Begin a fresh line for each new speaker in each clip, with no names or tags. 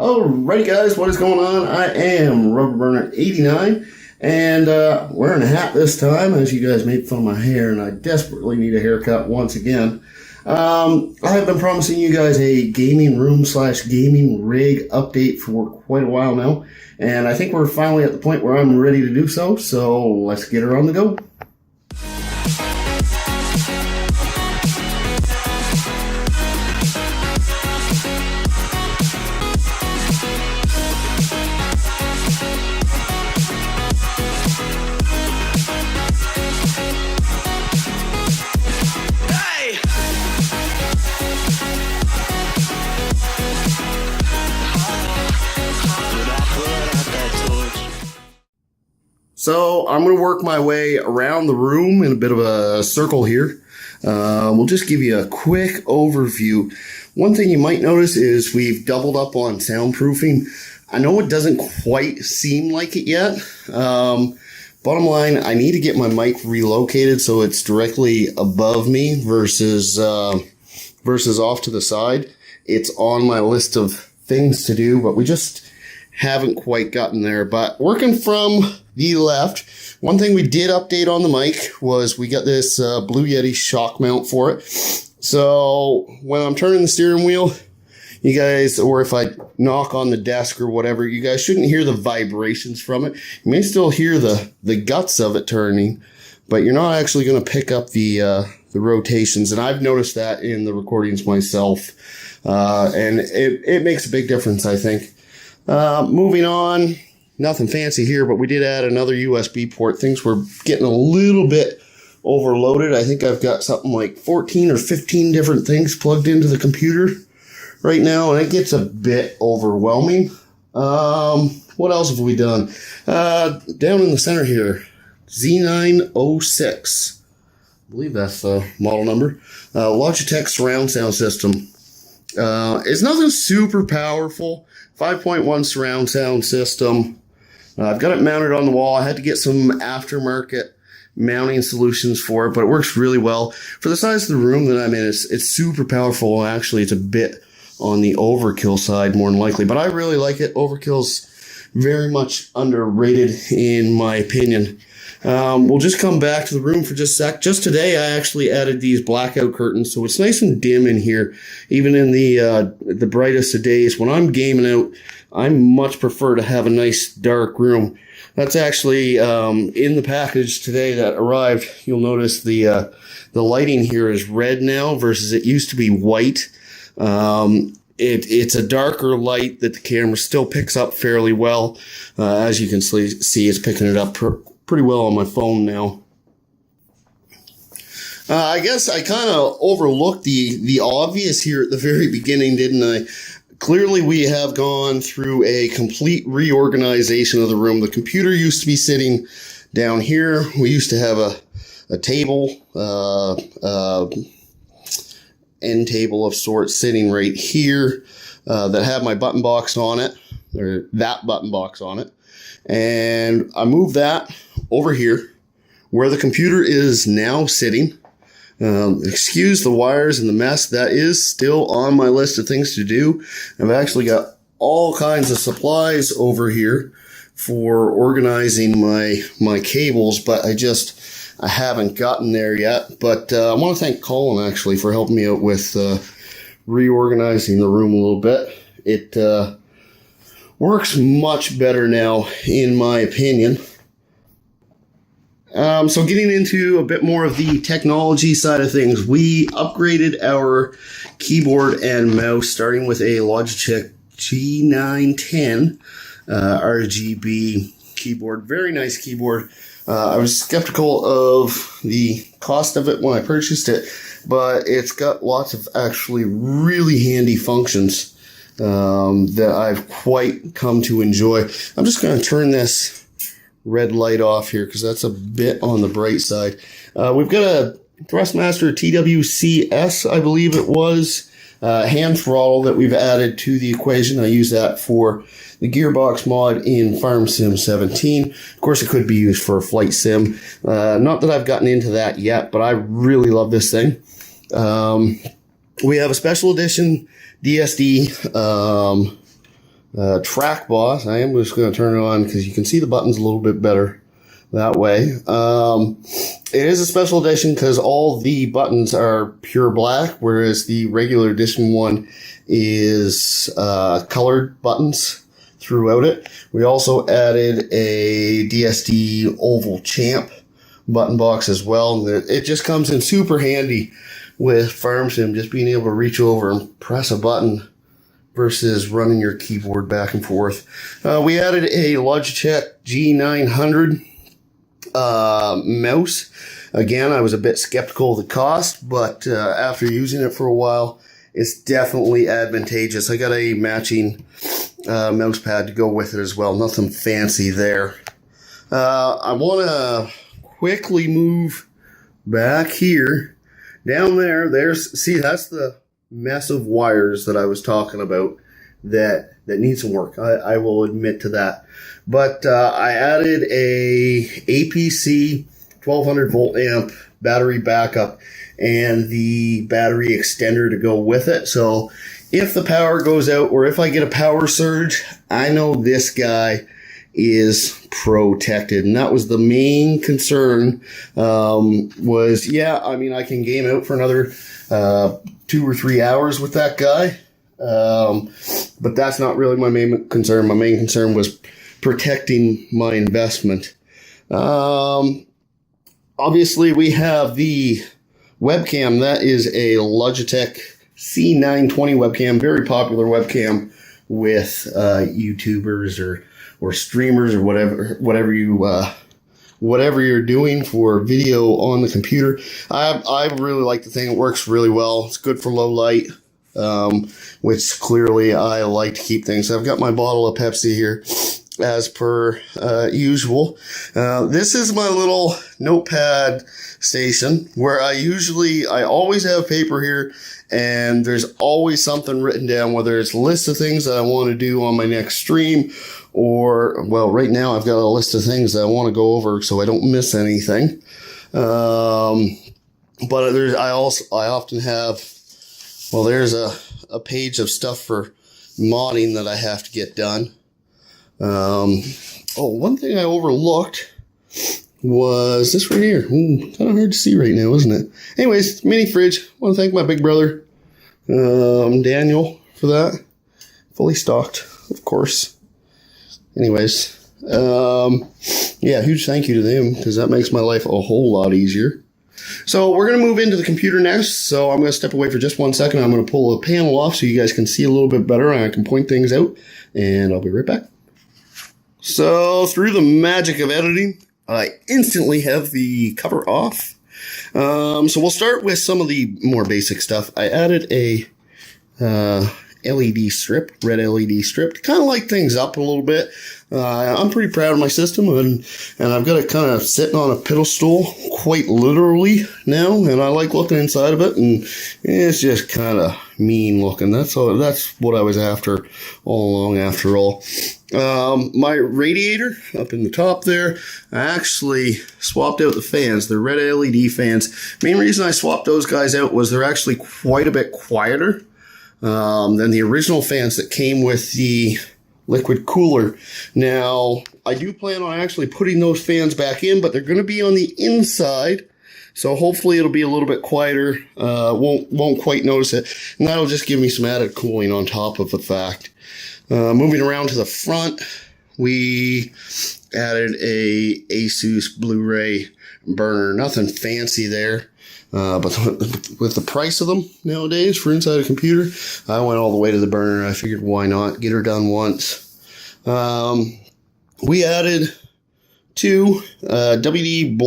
Alrighty guys, what is going on? I am Rubberburner89 and wearing a hat this time as you guys made fun of my hair and I desperately need a haircut once again. I have been promising you guys a gaming room / gaming rig update for quite a while now, and I think we're finally at the point where I'm ready to do so, let's get her on the go. So I'm going to work my way around the room in a bit of a circle here. We'll just give you a quick overview. One thing you might notice is we've doubled up on soundproofing. I know it doesn't quite seem like it yet. Bottom line, I need to get my mic relocated so it's directly above me versus off to the side. It's on my list of things to do, but we just haven't quite gotten there. But working from the left, one thing we did update on the mic was we got this Blue Yeti shock mount for it. So when I'm turning the steering wheel, you guys, or if I knock on the desk or whatever, you guys shouldn't hear the vibrations from it. You may still hear the guts of it turning, but you're not actually going to pick up the rotations. And I've noticed that in the recordings myself, and it makes a big difference, I think. Moving on, nothing fancy here, but we did add another USB port. Things were getting a little bit overloaded. I think I've got something like 14 or 15 different things plugged into the computer right now, and it gets a bit overwhelming. What else have we done? Down in the center here, Z906. I believe that's the model number. Logitech surround sound system. It's nothing super powerful. 5.1 surround sound system. I've got it mounted on the wall. I had to get some aftermarket mounting solutions for it, but it works really well. For the size of the room that I'm in, it's super powerful. Actually, it's a bit on the overkill side, more than likely, but I really like it. Overkill's very much underrated in my opinion. We'll just come back to the room for just a sec. Just today, I actually added these blackout curtains, so it's nice and dim in here, even in the brightest of days. When I'm gaming out, I much prefer to have a nice dark room. That's actually in the package today that arrived. You'll notice the lighting here is red now versus it used to be white. It's a darker light that the camera still picks up fairly well. As you can see, it's picking it up pretty well on my phone now. I guess I kind of overlooked the obvious here at the very beginning, didn't I? Clearly, we have gone through a complete reorganization of the room. The computer used to be sitting down here. We used to have a table, end table of sorts sitting right here that had my button box on it, or that button box on it. And I moved that over here where the computer is now sitting. Excuse the wires and the mess. That is still on my list of things to do. I've actually got all kinds of supplies over here for organizing my cables, but I haven't gotten there yet. But I want to thank Colin actually for helping me out with reorganizing the room a little bit. It works much better now, in my opinion. So getting into a bit more of the technology side of things, we upgraded our keyboard and mouse, starting with a Logitech G910 RGB keyboard. Very nice keyboard. I was skeptical of the cost of it when I purchased it, but it's got lots of actually really handy functions that I've quite come to enjoy. I'm just going to turn this red light off here because that's a bit on the bright side. We've got a Thrustmaster TWCS, I believe it was, hand throttle that we've added to the equation. I use that for the gearbox mod in Farm Sim 17. Of course, it could be used for a flight sim. Not that I've gotten into that yet, but I really love this thing. We have a special edition DSD track boss. I am just going to turn it on because you can see the buttons a little bit better that way. It is a special edition because all the buttons are pure black, whereas the regular edition one is colored buttons throughout it. We also added a DSD oval champ button box as well. It just comes in super handy with Farm Sim, just being able to reach over and press a button versus running your keyboard back and forth. We added a Logitech G900 mouse. Again, I was a bit skeptical of the cost, but after using it for a while, it's definitely advantageous. I got a matching mouse pad to go with it as well. Nothing fancy there. I want to quickly move back here. Down there, that's the mess of wires that I was talking about that need some work. I will admit to that. But I added a APC 1200 volt amp battery backup and the battery extender to go with it. So if the power goes out or if I get a power surge, I know this guy is protected. And that was the main concern, I can game out for another 2 or 3 hours with that guy. But that's not really my main concern. My main concern was protecting my investment. Obviously, we have the webcam. That is a Logitech C920 webcam, very popular webcam with YouTubers or streamers or whatever you're doing for video on the computer. I really like the thing. It works really well. It's good for low light, which clearly I like to keep things. I've got my bottle of Pepsi here, as per usual. This is my little notepad station where I always have paper here, and there's always something written down, whether it's a list of things that I want to do on my next stream, or, well, right now I've got a list of things that I want to go over so I don't miss anything. But I often have, well, there's a page of stuff for modding that I have to get done. One thing I overlooked was this right here. Kind of hard to see right now, isn't it? Anyways, mini fridge. I want to thank my big brother, Daniel, for that. Fully stocked, of course. Anyways, huge thank you to them because that makes my life a whole lot easier. So we're going to move into the computer next. So I'm going to step away for just 1 second. I'm going to pull the panel off so you guys can see a little bit better and I can point things out, and I'll be right back. So through the magic of editing, I instantly have the cover off. So we'll start with some of the more basic stuff. I added a LED strip, red LED strip, to kind of light things up a little bit. I'm pretty proud of my system, and I've got it kind of sitting on a pedestal, quite literally now, and I like looking inside of it, and it's just kind of mean looking. That's what I was after all along, after all. My radiator up in the top there, I actually swapped out the fans. They're red LED fans. Main reason I swapped those guys out was they're actually quite a bit quieter than the original fans that came with the liquid cooler. Now, I do plan on actually putting those fans back in, but they're going to be on the inside. So hopefully it'll be a little bit quieter. Won't quite notice it. And that'll just give me some added cooling on top of the fact. Moving around to the front, we added a Asus Blu-ray burner. Nothing fancy there. But with the price of them nowadays for inside a computer, I went all the way to the burner. I figured, why not? Get her done once. We added two WD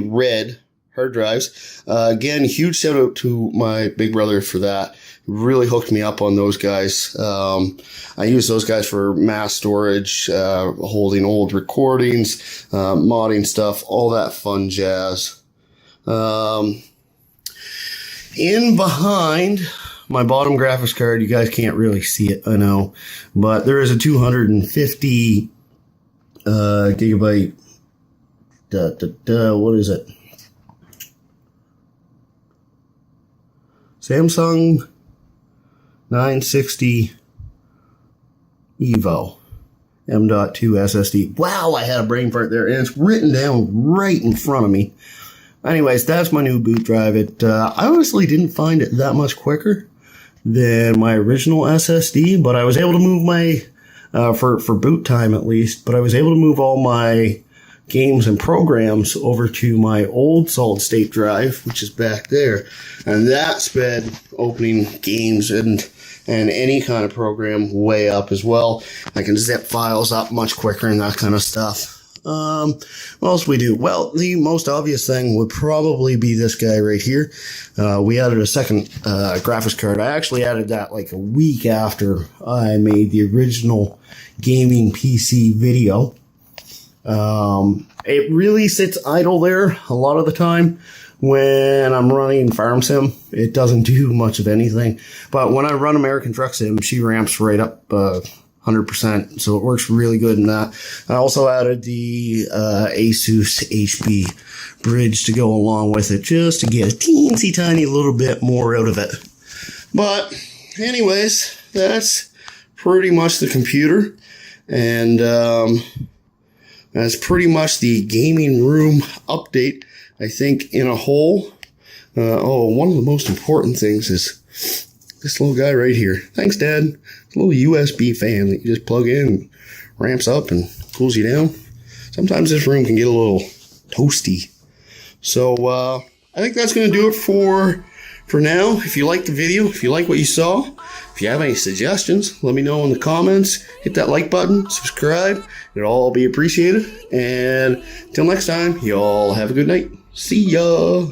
red hard drives. Again, huge shout out to my big brother for that. Really hooked me up on those guys. I use those guys for mass storage, holding old recordings, modding stuff, all that fun jazz. In behind my bottom graphics card, you guys can't really see it, I know, but there is a 250 gigabyte, what is it? Samsung 960 Evo M.2 SSD. Wow, I had a brain fart there, and it's written down right in front of me. Anyways, that's my new boot drive. I honestly didn't find it that much quicker than my original SSD, but I was able to move my, for boot time at least, but I was able to move all my games and programs over to my old solid state drive, which is back there. And that sped opening games and any kind of program way up as well. I can zip files up much quicker and that kind of stuff. What else we do? Well, the most obvious thing would probably be this guy right here. We added a second graphics card. I actually added that like a week after I made the original gaming PC video. It really sits idle there a lot of the time when I'm running Farm Sim. It doesn't do much of anything. But when I run American Truck Sim, she ramps right up 100%, so it works really good in that. I also added the Asus HB bridge to go along with it, just to get a teensy tiny little bit more out of it. But anyways, that's pretty much the computer, and that's pretty much the gaming room update, I think, in a whole. One of the most important things is this little guy right here. Thanks, Dad. A little USB fan that you just plug in and ramps up and cools you down. Sometimes this room can get a little toasty. So I think that's going to do it for now. If you liked the video, if you like what you saw, if you have any suggestions, let me know in the comments. Hit that like button, subscribe. It'll all be appreciated. And until next time, y'all have a good night. See ya.